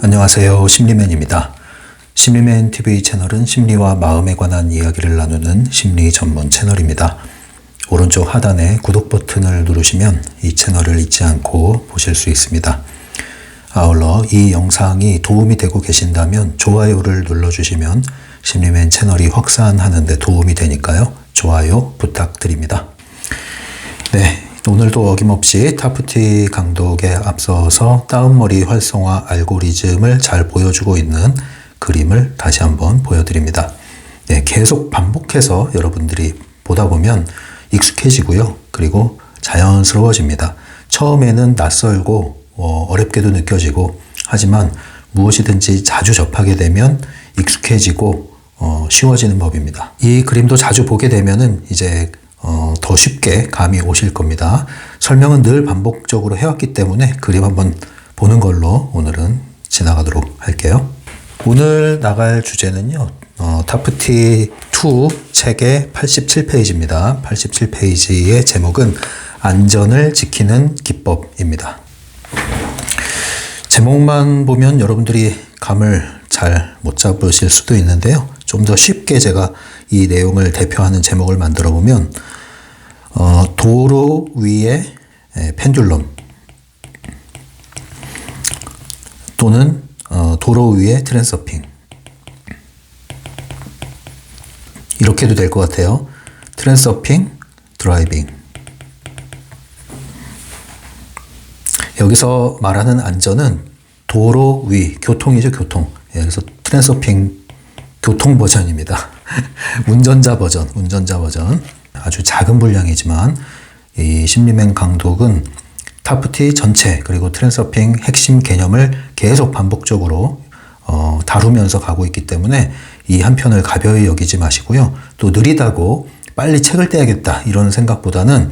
안녕하세요. 심리맨입니다. 심리맨 TV 채널은 심리와 마음에 관한 이야기를 나누는 심리 전문 채널입니다. 오른쪽 하단에 구독 버튼을 누르시면 이 채널을 잊지 않고 보실 수 있습니다. 아울러 이 영상이 도움이 되고 계신다면 좋아요를 눌러주시면 심리맨 채널이 확산하는 데 도움이 되니까요. 좋아요 부탁드립니다. 네, 오늘도 어김없이 타프티 강독에 앞서서 다운머리 활성화 알고리즘을 잘 보여주고 있는 그림을 다시 한번 보여드립니다. 네, 계속 반복해서 여러분들이 보다 보면 익숙해지고요. 그리고 자연스러워집니다. 처음에는 낯설고 어렵게도 느껴지고 하지만 무엇이든지 자주 접하게 되면 익숙해지고 쉬워지는 법입니다. 이 그림도 자주 보게 되면은 이제 더 쉽게 감이 오실 겁니다. 설명은 늘 반복적으로 해왔기 때문에 그림 한번 보는 걸로 오늘은 지나가도록 할게요. 오늘 나갈 주제는요. 타프티 2 책의 87페이지입니다. 87페이지의 제목은 안전을 지키는 기법입니다. 제목만 보면 여러분들이 감을 잘 못 잡으실 수도 있는데요. 좀 더 쉽게 제가 이 내용을 대표하는 제목을 만들어 보면 도로 위에 펜듈럼 또는 도로 위에 트랜서핑 이렇게 해도 될 것 같아요. 트랜서핑, 드라이빙. 여기서 말하는 안전은 도로 위, 교통이죠, 교통. 그래서 트랜서핑 교통 버전입니다. 운전자 버전. 아주 작은 분량이지만 이 심리맨 강독은 타프티 전체 그리고 트랜서핑 핵심 개념을 계속 반복적으로 다루면서 가고 있기 때문에 이 한 편을 가벼이 여기지 마시고요. 또 느리다고 빨리 책을 떼야겠다 이런 생각보다는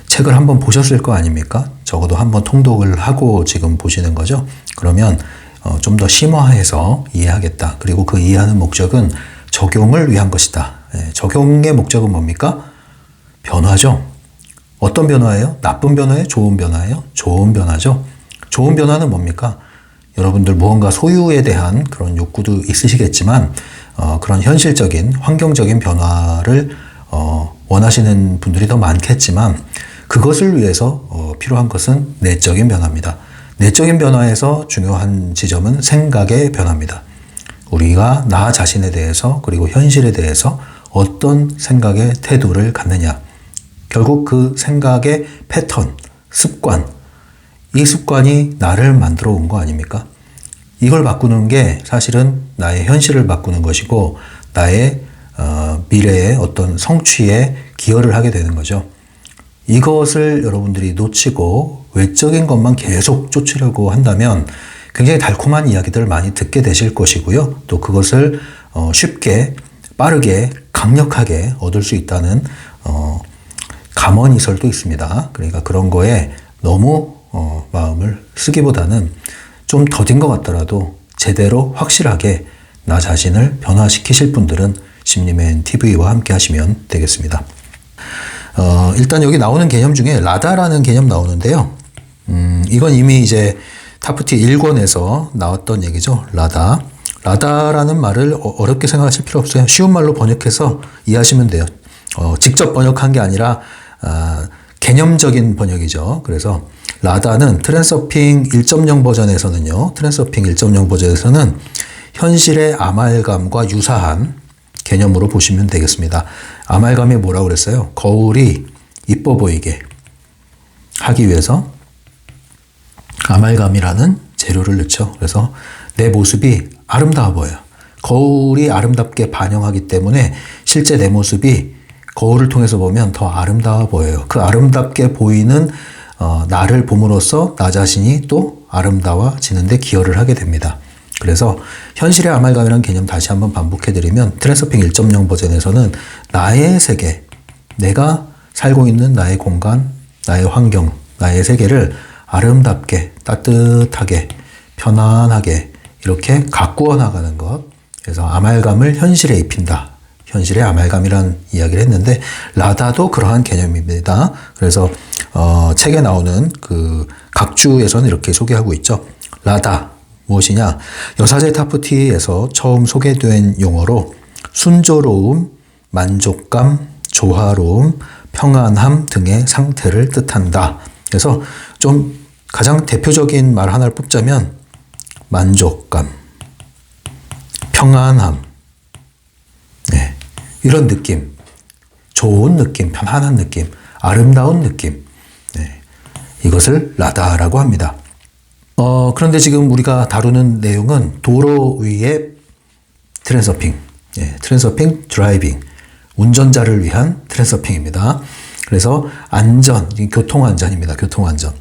책을 한번 보셨을 거 아닙니까? 적어도 한번 통독을 하고 지금 보시는 거죠. 그러면 좀 더 심화해서 이해하겠다. 그리고 그 이해하는 목적은 적용을 위한 것이다. 적용의 목적은 뭡니까? 변화죠. 어떤 변화예요? 나쁜 변화예요? 좋은 변화예요? 좋은 변화죠. 좋은 변화는 뭡니까? 여러분들 무언가 소유에 대한 그런 욕구도 있으시겠지만 그런 현실적인 환경적인 변화를 원하시는 분들이 더 많겠지만 그것을 위해서 필요한 것은 내적인 변화입니다. 내적인 변화에서 중요한 지점은 생각의 변화입니다. 우리가 나 자신에 대해서 그리고 현실에 대해서 어떤 생각의 태도를 갖느냐. 결국 그 생각의 패턴, 습관, 이 습관이 나를 만들어 온 거 아닙니까? 이걸 바꾸는 게 사실은 나의 현실을 바꾸는 것이고 나의 미래의 어떤 성취에 기여를 하게 되는 거죠. 이것을 여러분들이 놓치고 외적인 것만 계속 쫓으려고 한다면 굉장히 달콤한 이야기들을 많이 듣게 되실 것이고요. 또 그것을 쉽게 빠르게 강력하게 얻을 수 있다는 감언이설도 있습니다. 그러니까 그런 거에 너무 마음을 쓰기보다는 좀 더딘 것 같더라도 제대로 확실하게 나 자신을 변화시키실 분들은 심리맨 TV와 함께 하시면 되겠습니다. 일단 여기 나오는 개념 중에 라다라는 개념 나오는데요. 이건 이미 이제 타프티 1권에서 나왔던 얘기죠. 라다라는 말을 어렵게 생각하실 필요 없어요. 쉬운 말로 번역해서 이해하시면 돼요. 직접 번역한 게 아니라 개념적인 번역이죠. 그래서 라다는 트랜서핑 1.0 버전에서는요. 트랜서핑 1.0 버전에서는 현실의 아말감과 유사한 개념으로 보시면 되겠습니다. 아말감이 뭐라고 그랬어요? 거울이 이뻐 보이게 하기 위해서 아말감이라는 재료를 넣죠. 그래서 내 모습이 아름다워 보여요. 거울이 아름답게 반영하기 때문에 실제 내 모습이 거울을 통해서 보면 더 아름다워 보여요. 그 아름답게 보이는 나를 봄으로써 나 자신이 또 아름다워지는 데 기여를 하게 됩니다. 그래서 현실의 아말감이라는 개념 다시 한번 반복해드리면 트랜서핑 1.0 버전에서는 나의 세계, 내가 살고 있는 나의 공간, 나의 환경, 나의 세계를 아름답게, 따뜻하게, 편안하게 이렇게 가꾸어 나가는 것. 그래서 아말감을 현실에 입힌다. 현실의 아말감이라는 이야기를 했는데 라다도 그러한 개념입니다. 그래서 책에 나오는 그 각주에서는 이렇게 소개하고 있죠. 라다, 무엇이냐? 여사제 타프티에서 처음 소개된 용어로 순조로움, 만족감, 조화로움, 평안함 등의 상태를 뜻한다. 그래서 좀 가장 대표적인 말 하나를 뽑자면 만족감, 평안함, 네, 이런 느낌, 좋은 느낌, 편안한 느낌, 아름다운 느낌, 네, 이것을 라다라고 합니다. 그런데 지금 우리가 다루는 내용은 도로 위의 트랜서핑, 트랜서핑, 드라이빙, 운전자를 위한 트랜서핑입니다. 그래서 안전, 교통안전입니다. 교통안전.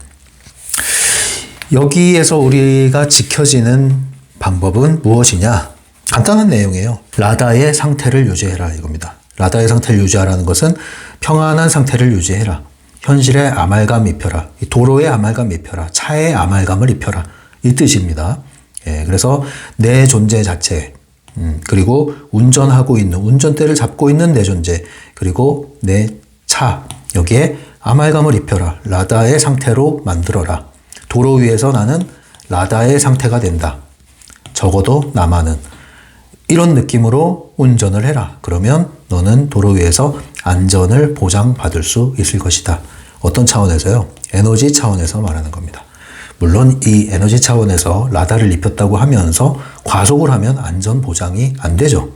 여기에서 우리가 지켜지는 방법은 무엇이냐? 간단한 내용이에요. 라다의 상태를 유지해라 이겁니다. 라다의 상태를 유지하라는 것은 평안한 상태를 유지해라. 현실에 아말감 입혀라. 도로에 아말감 입혀라. 차에 아말감을 입혀라. 이 뜻입니다. 그래서 내 존재 자체, 그리고 운전하고 있는, 운전대를 잡고 있는 내 존재, 그리고 내 차, 여기에 아말감을 입혀라. 라다의 상태로 만들어라. 도로 위에서 나는 라다의 상태가 된다. 적어도 나만은. 이런 느낌으로 운전을 해라. 그러면 너는 도로 위에서 안전을 보장받을 수 있을 것이다. 어떤 차원에서요? 에너지 차원에서 말하는 겁니다. 물론 이 에너지 차원에서 라다를 입혔다고 하면서 과속을 하면 안전 보장이 안 되죠.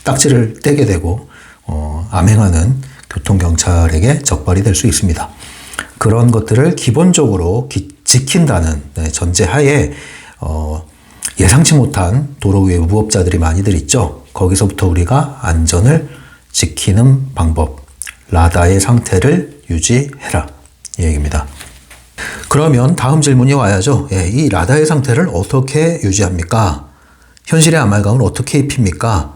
딱지를 떼게 되고 암행하는 교통경찰에게 적발이 될 수 있습니다. 그런 것들을 기본적으로 지킨다는 전제하에 예상치 못한 도로 위에 무법자들이 많이들 있죠. 거기서부터 우리가 안전을 지키는 방법, 라다의 상태를 유지해라 이 얘기입니다. 그러면 다음 질문이 와야죠. 이 라다의 상태를 어떻게 유지합니까? 현실의 아말감을 어떻게 입힙니까?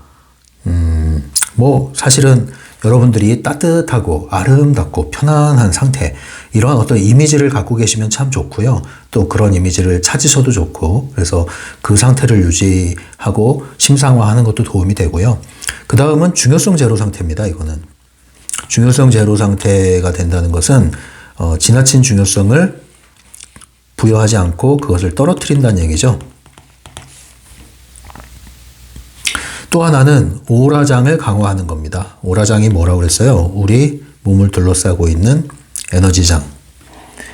사실은 여러분들이 따뜻하고 아름답고 편안한 상태, 이런 어떤 이미지를 갖고 계시면 참 좋고요. 또 그런 이미지를 찾으셔도 좋고, 그래서 그 상태를 유지하고 심상화하는 것도 도움이 되고요. 그 다음은 중요성 제로 상태입니다. 이거는 중요성 제로 상태가 된다는 것은 지나친 중요성을 부여하지 않고 그것을 떨어뜨린다는 얘기죠. 또 하나는 오라장을 강화하는 겁니다. 오라장이 뭐라고 그랬어요? 우리 몸을 둘러싸고 있는 에너지장.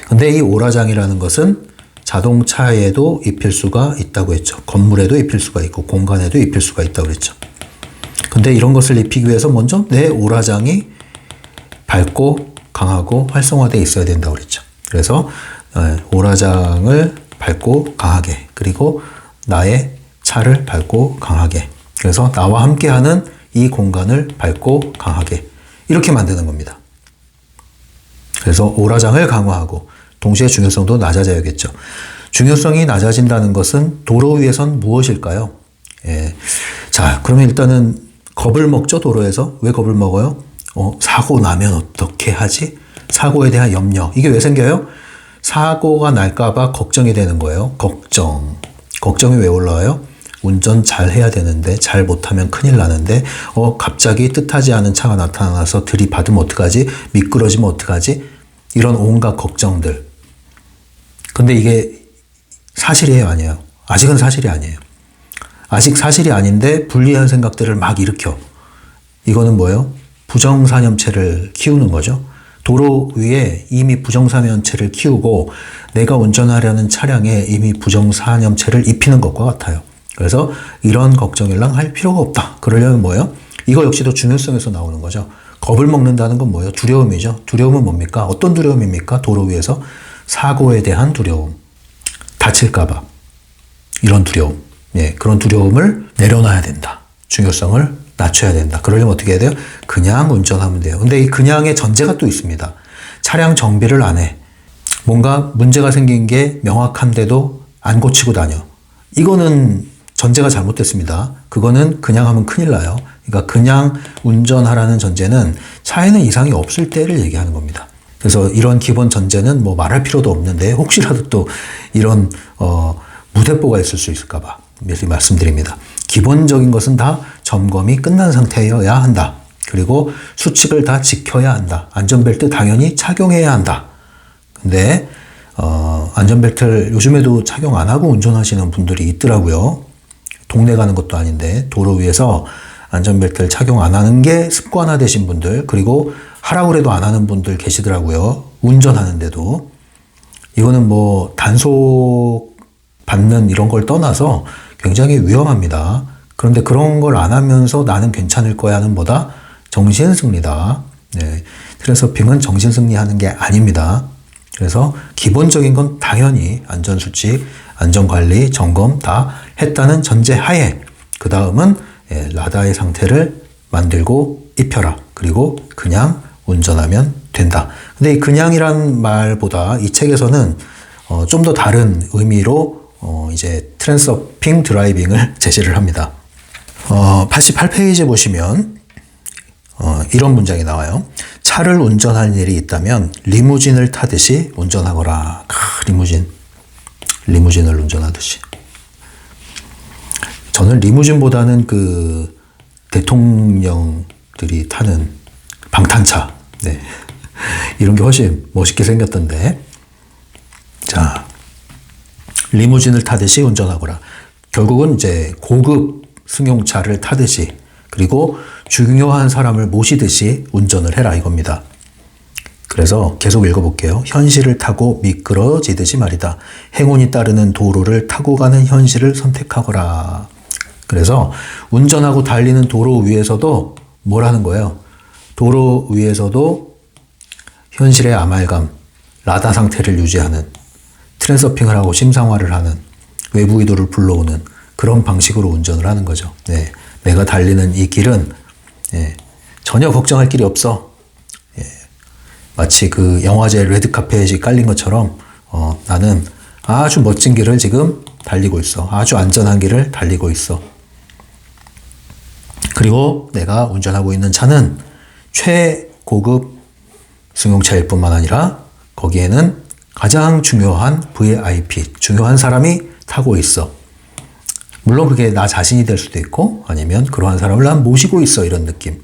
근데 이 오라장이라는 것은 자동차에도 입힐 수가 있다고 했죠. 건물에도 입힐 수가 있고 공간에도 입힐 수가 있다고 그랬죠. 근데 이런 것을 입히기 위해서 먼저 내 오라장이 밝고 강하고 활성화되어 있어야 된다고 그랬죠. 그래서 오라장을 밝고 강하게, 그리고 나의 차를 밝고 강하게, 그래서 나와 함께하는 이 공간을 밝고 강하게, 이렇게 만드는 겁니다. 그래서 오라장을 강화하고 동시에 중요성도 낮아져야겠죠. 중요성이 낮아진다는 것은 도로 위에선 무엇일까요? 자, 그러면 일단은 겁을 먹죠, 도로에서. 왜 겁을 먹어요? 사고 나면 어떻게 하지? 사고에 대한 염려. 이게 왜 생겨요? 사고가 날까봐 걱정이 되는 거예요. 걱정이 왜 올라와요? 운전 잘 해야 되는데 잘 못하면 큰일 나는데 갑자기 뜻하지 않은 차가 나타나서 들이받으면 어떡하지? 미끄러지면 어떡하지? 이런 온갖 걱정들. 근데 이게 사실이에요, 아니에요? 아직은 사실이 아니에요. 아직 사실이 아닌데 불리한 생각들을 막 일으켜. 이거는 뭐예요? 부정사념체를 키우는 거죠. 도로 위에 이미 부정사념체를 키우고 내가 운전하려는 차량에 이미 부정사념체를 입히는 것과 같아요. 그래서 이런 걱정이랑 할 필요가 없다. 그러려면 뭐예요? 이거 역시도 중요성에서 나오는 거죠. 겁을 먹는다는 건 뭐예요? 두려움이죠. 두려움은 뭡니까? 어떤 두려움입니까? 도로 위에서 사고에 대한 두려움, 다칠까봐, 이런 두려움. 그런 두려움을 내려놔야 된다. 중요성을 낮춰야 된다. 그러려면 어떻게 해야 돼요? 그냥 운전하면 돼요. 근데 이 그냥의 전제가 또 있습니다. 차량 정비를 안 해. 뭔가 문제가 생긴 게 명확한데도 안 고치고 다녀. 이거는 전제가 잘못됐습니다. 그거는 그냥 하면 큰일 나요. 그러니까 그냥 운전하라는 전제는 차에는 이상이 없을 때를 얘기하는 겁니다. 그래서 이런 기본 전제는 뭐 말할 필요도 없는데 혹시라도 또 이런 무대뽀가 있을 수 있을까 봐 미리 말씀드립니다. 기본적인 것은 다 점검이 끝난 상태여야 한다. 그리고 수칙을 다 지켜야 한다. 안전벨트 당연히 착용해야 한다. 근데 안전벨트를 요즘에도 착용 안 하고 운전하시는 분들이 있더라고요. 동네 가는 것도 아닌데 도로 위에서 안전벨트를 착용 안 하는 게 습관화되신 분들, 그리고 하라고 해도 안 하는 분들 계시더라고요. 운전하는데도. 이거는 뭐 단속 받는 이런 걸 떠나서 굉장히 위험합니다. 그런데 그런 걸 안 하면서 나는 괜찮을 거야는 보다 정신승리다. 네. 트랜서핑은 정신승리하는 게 아닙니다. 그래서 기본적인 건 당연히 안전수칙, 안전관리, 점검 다 했다는 전제하에 그 다음은 라다의 상태를 만들고 입혀라. 그리고 그냥 운전하면 된다. 근데 이 그냥이란 말보다 이 책에서는 좀 더 다른 의미로 이제 트랜서핑 드라이빙을 제시를 합니다. 88페이지 보시면 이런 문장이 나와요. 차를 운전할 일이 있다면 리무진을 타듯이 운전하거라. 리무진을 운전하듯이. 저는 리무진보다는 그 대통령들이 타는 방탄차, 네. 이런 게 훨씬 멋있게 생겼던데. 자, 리무진을 타듯이 운전하거라. 결국은 이제 고급 승용차를 타듯이, 그리고 중요한 사람을 모시듯이 운전을 해라 이겁니다. 그래서 계속 읽어볼게요. 현실을 타고 미끄러지듯이 말이다. 행운이 따르는 도로를 타고 가는 현실을 선택하거라. 그래서 운전하고 달리는 도로 위에서도 뭘 하는 거예요? 도로 위에서도 현실의 아말감, 라다 상태를 유지하는, 트랜서핑을 하고 심상화를 하는, 외부 기도를 불러오는 그런 방식으로 운전을 하는 거죠. 네. 내가 달리는 이 길은 전혀 걱정할 길이 없어. 마치 그 영화제 레드카펫이 깔린 것처럼 나는 아주 멋진 길을 지금 달리고 있어. 아주 안전한 길을 달리고 있어. 그리고 내가 운전하고 있는 차는 최고급 승용차일 뿐만 아니라 거기에는 가장 중요한 VIP, 중요한 사람이 타고 있어. 물론 그게 나 자신이 될 수도 있고 아니면 그러한 사람을 난 모시고 있어, 이런 느낌.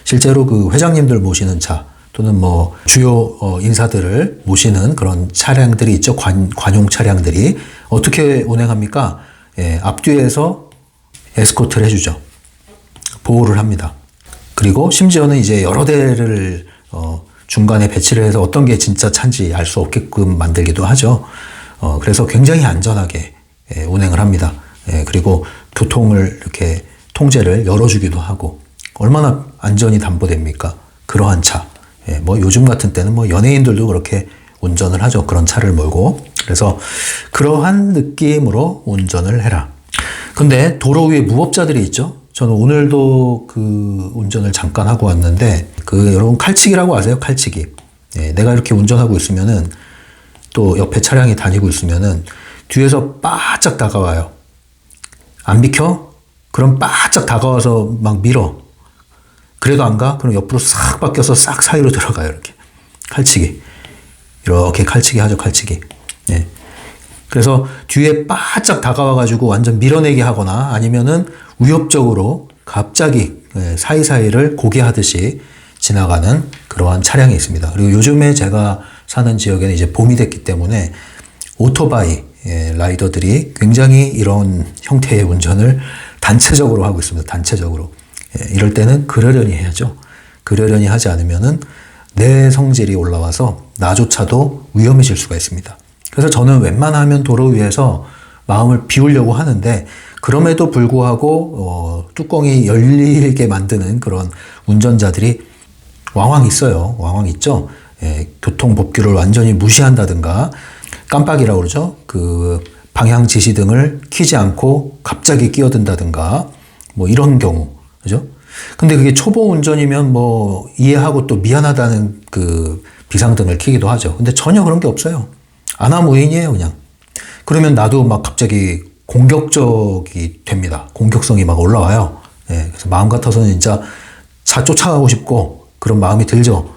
실제로 그 회장님들 모시는 차 또는 뭐 주요 인사들을 모시는 그런 차량들이 있죠. 관용 차량들이 어떻게 운행합니까? 앞뒤에서 에스코트를 해주죠. 보호를 합니다. 그리고 심지어는 이제 여러 대를 중간에 배치를 해서 어떤 게 진짜 차인지 알 수 없게끔 만들기도 하죠. 그래서 굉장히 안전하게 운행을 합니다. 그리고 교통을 이렇게 통제를 열어주기도 하고, 얼마나 안전이 담보됩니까? 그러한 차. 뭐 요즘 같은 때는 뭐 연예인들도 그렇게 운전을 하죠. 그런 차를 몰고. 그래서 그러한 느낌으로 운전을 해라. 근데 도로 위에 무법자들이 있죠. 저는 오늘도 그 운전을 잠깐 하고 왔는데, 여러분 칼치기라고 아세요? 칼치기. 내가 이렇게 운전하고 있으면은 또 옆에 차량이 다니고 있으면은 뒤에서 바짝 다가와요. 안 비켜? 그럼 바짝 다가와서 막 밀어. 그래도 안 가? 그럼 옆으로 싹 바뀌어서 싹 사이로 들어가요. 이렇게. 칼치기. 이렇게 칼치기 하죠. 칼치기. 그래서 뒤에 바짝 다가와가지고 완전 밀어내게 하거나 아니면은 위협적으로 갑자기 사이사이를 고개하듯이 지나가는 그러한 차량이 있습니다. 그리고 요즘에 제가 사는 지역에는 이제 봄이 됐기 때문에 오토바이 라이더들이 굉장히 이런 형태의 운전을 단체적으로 하고 있습니다. 단체적으로. 이럴 때는 그러려니 해야죠. 그러려니 하지 않으면은 내 성질이 올라와서 나조차도 위험해질 수가 있습니다. 그래서 저는 웬만하면 도로 위에서 마음을 비우려고 하는데, 그럼에도 불구하고 뚜껑이 열리게 만드는 그런 운전자들이 왕왕 있어요. 왕왕 있죠. 교통법규를 완전히 무시한다든가, 깜빡이라고 그러죠. 그 방향 지시등을 켜지 않고 갑자기 끼어든다든가, 뭐 이런 경우, 그죠? 근데 그게 초보 운전이면 뭐 이해하고 또 미안하다는 그 비상등을 켜기도 하죠. 근데 전혀 그런 게 없어요. 아나무인이에요, 그냥. 그러면 나도 막 갑자기 공격적이 됩니다. 공격성이 막 올라와요. 그래서 마음 같아서는 진짜 차 쫓아가고 싶고 그런 마음이 들죠.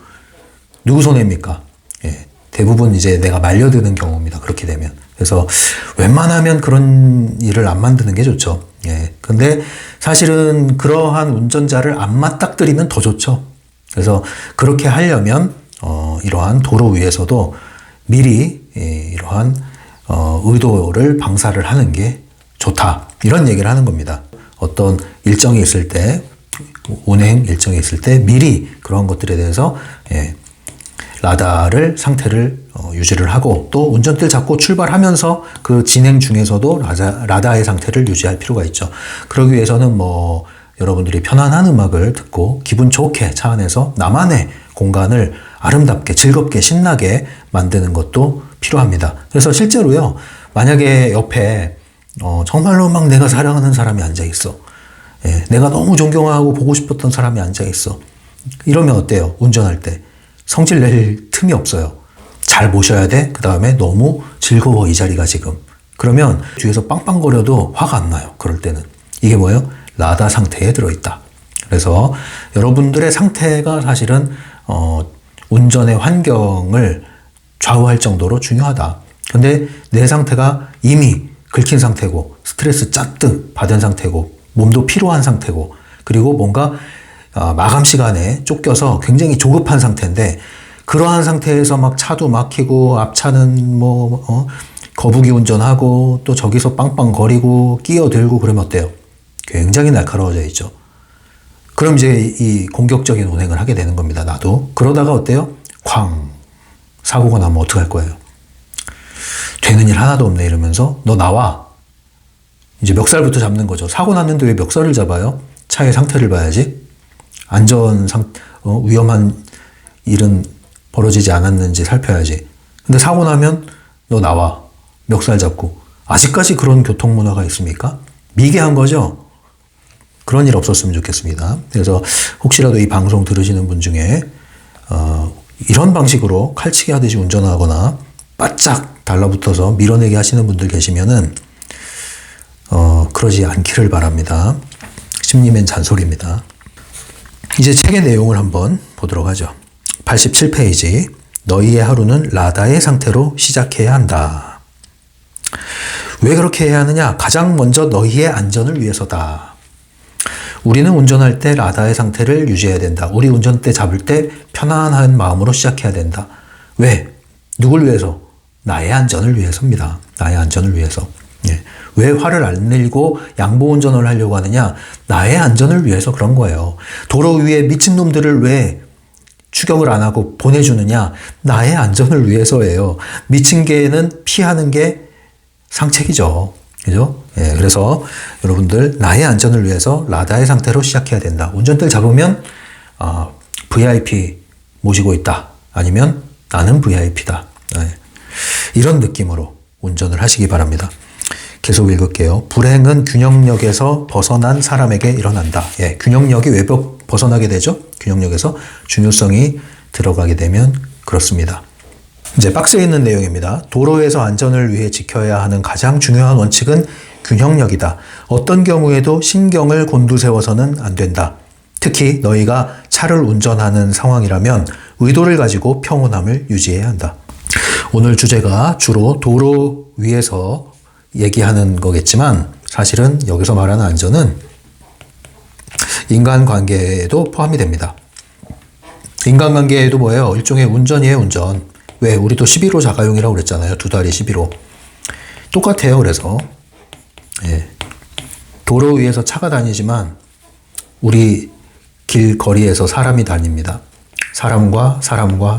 누구 손해입니까? 대부분 이제 내가 말려드는 경우입니다. 그렇게 되면. 그래서 웬만하면 그런 일을 안 만드는 게 좋죠. 근데 사실은 그러한 운전자를 안 맞닥뜨리면 더 좋죠. 그래서 그렇게 하려면 이러한 도로 위에서도 미리 이러한 의도를 방사를 하는 게 좋다. 이런 얘기를 하는 겁니다. 어떤 일정이 있을 때, 운행 일정이 있을 때 미리 그런 것들에 대해서 라다를 상태를 유지를 하고, 또 운전대를 잡고 출발하면서 그 진행 중에서도 라다의 상태를 유지할 필요가 있죠. 그러기 위해서는 뭐 여러분들이 편안한 음악을 듣고 기분 좋게 차 안에서 나만의 공간을 아름답게 즐겁게 신나게 만드는 것도 필요합니다. 그래서 실제로요, 만약에 옆에 정말로 막 내가 사랑하는 사람이 앉아 있어, 내가 너무 존경하고 보고 싶었던 사람이 앉아 있어, 이러면 어때요? 운전할 때 성질 낼 틈이 없어요. 잘 모셔야 돼. 그 다음에 너무 즐거워 이 자리가 지금. 그러면 뒤에서 빵빵거려도 화가 안 나요. 그럴 때는. 이게 뭐예요? 라다 상태에 들어있다. 그래서 여러분들의 상태가 사실은 운전의 환경을 좌우할 정도로 중요하다. 근데 내 상태가 이미 긁힌 상태고, 스트레스 잔뜩 받은 상태고, 몸도 피로한 상태고, 그리고 뭔가 마감 시간에 쫓겨서 굉장히 조급한 상태인데, 그러한 상태에서 막 차도 막히고 앞차는 거북이 운전하고 또 저기서 빵빵거리고 끼어들고 그러면 어때요? 굉장히 날카로워져 있죠. 그럼 이제 이 공격적인 운행을 하게 되는 겁니다. 나도. 그러다가 어때요? 쾅! 사고가 나면 어떡할 거예요? 되는 일 하나도 없네 이러면서 너 나와. 이제 멱살부터 잡는 거죠. 사고 났는데 왜 멱살을 잡아요? 차의 상태를 봐야지. 위험한 일은 벌어지지 않았는지 살펴야지. 근데 사고 나면 너 나와. 멱살 잡고. 아직까지 그런 교통 문화가 있습니까? 미개한 거죠? 그런 일 없었으면 좋겠습니다. 그래서 혹시라도 이 방송 들으시는 분 중에 이런 방식으로 칼치기 하듯이 운전하거나 바짝 달라붙어서 밀어내게 하시는 분들 계시면은 그러지 않기를 바랍니다. 심리면 잔소리입니다. 이제 책의 내용을 한번 보도록 하죠. 87페이지. 너희의 하루는 라다의 상태로 시작해야 한다. 왜 그렇게 해야 하느냐? 가장 먼저 너희의 안전을 위해서다. 우리는 운전할 때 라다의 상태를 유지해야 된다. 우리 운전대 잡을 때 편안한 마음으로 시작해야 된다. 왜? 누굴 위해서? 나의 안전을 위해서입니다. 나의 안전을 위해서. 왜 화를 안 내고 양보 운전을 하려고 하느냐? 나의 안전을 위해서 그런 거예요. 도로 위에 미친놈들을 왜 추격을 안 하고 보내주느냐? 나의 안전을 위해서예요. 미친 개는 피하는 게 상책이죠. 그죠? 그래서 여러분들 나의 안전을 위해서 라다의 상태로 시작해야 된다. 운전대를 잡으면 VIP 모시고 있다. 아니면 나는 VIP다. 이런 느낌으로 운전을 하시기 바랍니다. 계속 읽을게요. 불행은 균형력에서 벗어난 사람에게 일어난다. 균형력이 왜 벗어나게 되죠? 균형력에서 중요성이 들어가게 되면 그렇습니다. 이제 박스에 있는 내용입니다. 도로에서 안전을 위해 지켜야 하는 가장 중요한 원칙은 균형력이다. 어떤 경우에도 신경을 곤두세워서는 안 된다. 특히 너희가 차를 운전하는 상황이라면 의도를 가지고 평온함을 유지해야 한다. 오늘 주제가 주로 도로 위에서 얘기하는 거겠지만 사실은 여기서 말하는 안전은 인간관계에도 포함이 됩니다. 인간관계에도 뭐예요? 일종의 운전이에요, 운전. 왜? 우리도 11호 자가용이라고 그랬잖아요. 두 다리 11호. 똑같아요. 그래서 도로 위에서 차가 다니지만 우리 길거리에서 사람이 다닙니다. 사람과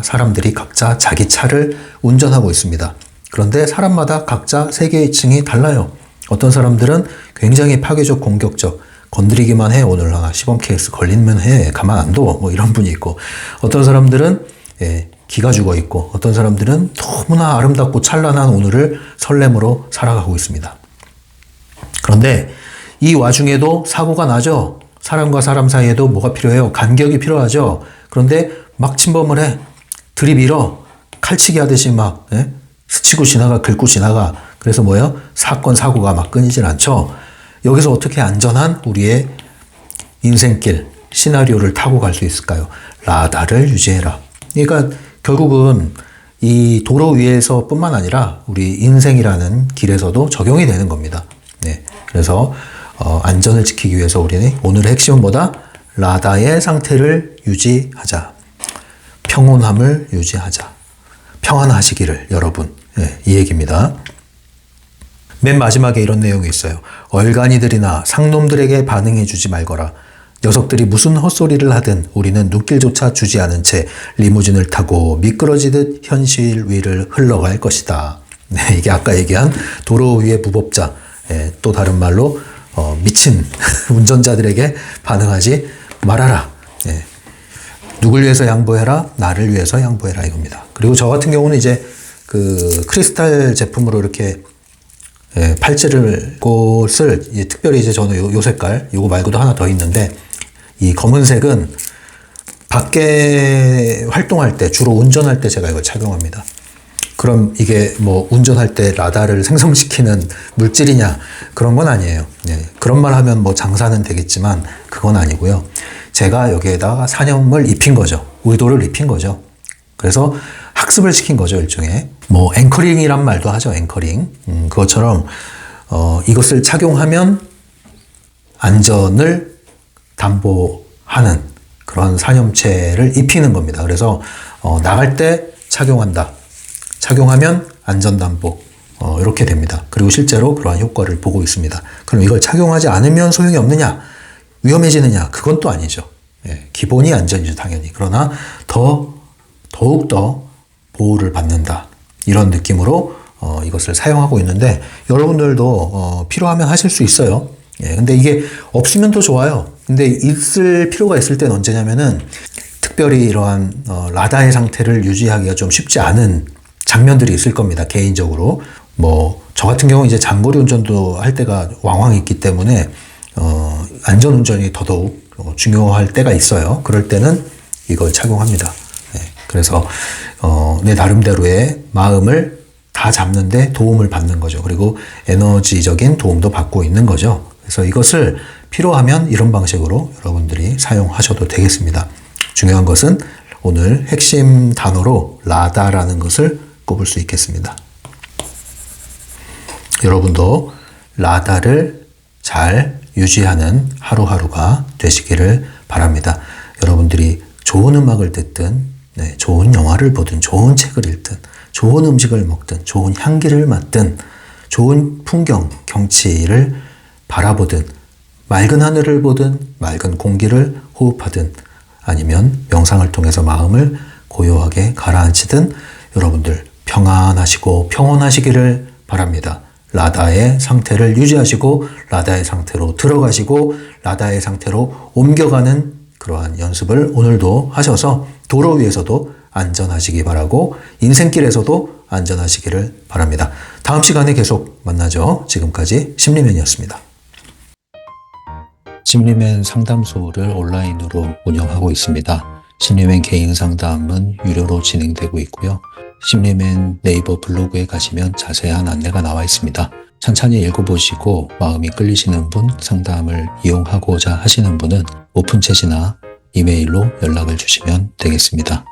사람들이 각자 자기 차를 운전하고 있습니다. 그런데 사람마다 각자 세계의 층이 달라요. 어떤 사람들은 굉장히 파괴적, 공격적, 건드리기만 해. 오늘 시범 케이스 걸리면 해. 가만 안 둬. 뭐 이런 분이 있고, 어떤 사람들은 기가 죽어 있고, 어떤 사람들은 너무나 아름답고 찬란한 오늘을 설렘으로 살아가고 있습니다. 그런데 이 와중에도 사고가 나죠. 사람과 사람 사이에도 뭐가 필요해요? 간격이 필요하죠. 그런데 막 침범을 해. 들이밀어. 칼치기 하듯이 막 스치고 지나가, 긁고 지나가. 그래서 뭐예요? 사건, 사고가 막 끊이질 않죠. 여기서 어떻게 안전한 우리의 인생길, 시나리오를 타고 갈 수 있을까요? 라다를 유지해라. 그러니까 결국은 이 도로 위에서 뿐만 아니라 우리 인생이라는 길에서도 적용이 되는 겁니다. 그래서 안전을 지키기 위해서 우리는 오늘의 핵심은 뭐다? 라다의 상태를 유지하자. 평온함을 유지하자. 평안하시기를 여러분. 네, 이 얘기입니다. 맨 마지막에 이런 내용이 있어요. 얼간이들이나 상놈들에게 반응해주지 말거라. 녀석들이 무슨 헛소리를 하든 우리는 눈길조차 주지 않은 채 리무진을 타고 미끄러지듯 현실 위를 흘러갈 것이다. 네, 이게 아까 얘기한 도로 위의 무법자, 또 다른 말로 미친 운전자들에게 반응하지 말아라. 누굴 위해서 양보해라? 나를 위해서 양보해라 이겁니다. 그리고 저 같은 경우는 이제 그 크리스탈 제품으로 이렇게 팔찌를 꽃을 특별히 이제 저는 요 색깔, 요거 말고도 하나 더 있는데 이 검은색은 밖에 활동할 때 주로 운전할 때 제가 이걸 착용합니다. 그럼 이게 뭐 운전할 때 라다를 생성시키는 물질이냐 그런 건 아니에요. 그런 말 하면 뭐 장사는 되겠지만 그건 아니고요. 제가 여기에다가 사념을 입힌 거죠. 의도를 입힌 거죠. 그래서 학습을 시킨 거죠, 일종의. 뭐 앵커링이란 말도 하죠, 앵커링. 그것처럼 이것을 착용하면 안전을 담보하는 그런 사념체를 입히는 겁니다. 그래서 나갈 때 착용한다. 착용하면 안전담보. 이렇게 됩니다. 그리고 실제로 그러한 효과를 보고 있습니다. 그럼 이걸 착용하지 않으면 소용이 없느냐? 위험해지느냐? 그건 또 아니죠. 기본이 안전이죠, 당연히. 그러나 더욱더 보호를 받는다. 이런 느낌으로 이것을 사용하고 있는데 여러분들도 필요하면 하실 수 있어요. 근데 이게 없으면 더 좋아요. 근데 있을 필요가 있을 때는 언제냐면은 특별히 이러한 라다의 상태를 유지하기가 좀 쉽지 않은 장면들이 있을 겁니다. 개인적으로. 뭐 저 같은 경우 이제 장거리 운전도 할 때가 왕왕 있기 때문에 안전 운전이 더더욱 중요할 때가 있어요. 그럴 때는 이걸 착용합니다. 그래서 내 나름대로의 마음을 다 잡는데 도움을 받는 거죠. 그리고 에너지적인 도움도 받고 있는 거죠. 그래서 이것을 필요하면 이런 방식으로 여러분들이 사용하셔도 되겠습니다. 중요한 것은 오늘 핵심 단어로 라다라는 것을 꼽을 수 있겠습니다. 여러분도 라다를 잘 유지하는 하루하루가 되시기를 바랍니다. 여러분들이 좋은 음악을 듣든 좋은 영화를 보든 좋은 책을 읽든 좋은 음식을 먹든 좋은 향기를 맡든 좋은 풍경, 경치를 바라보든 맑은 하늘을 보든 맑은 공기를 호흡하든 아니면 명상을 통해서 마음을 고요하게 가라앉히든 여러분들 평안하시고 평온하시기를 바랍니다. 라다의 상태를 유지하시고 라다의 상태로 들어가시고 라다의 상태로 옮겨가는 그러한 연습을 오늘도 하셔서 도로 위에서도 안전하시기 바라고 인생길에서도 안전하시기를 바랍니다. 다음 시간에 계속 만나죠. 지금까지 심리맨이었습니다. 심리맨 상담소를 온라인으로 운영하고 있습니다. 심리맨 개인 상담은 유료로 진행되고 있고요. 심리맨 네이버 블로그에 가시면 자세한 안내가 나와 있습니다. 찬찬히 읽어보시고 마음이 끌리시는 분, 상담을 이용하고자 하시는 분은 오픈챗이나 이메일로 연락을 주시면 되겠습니다.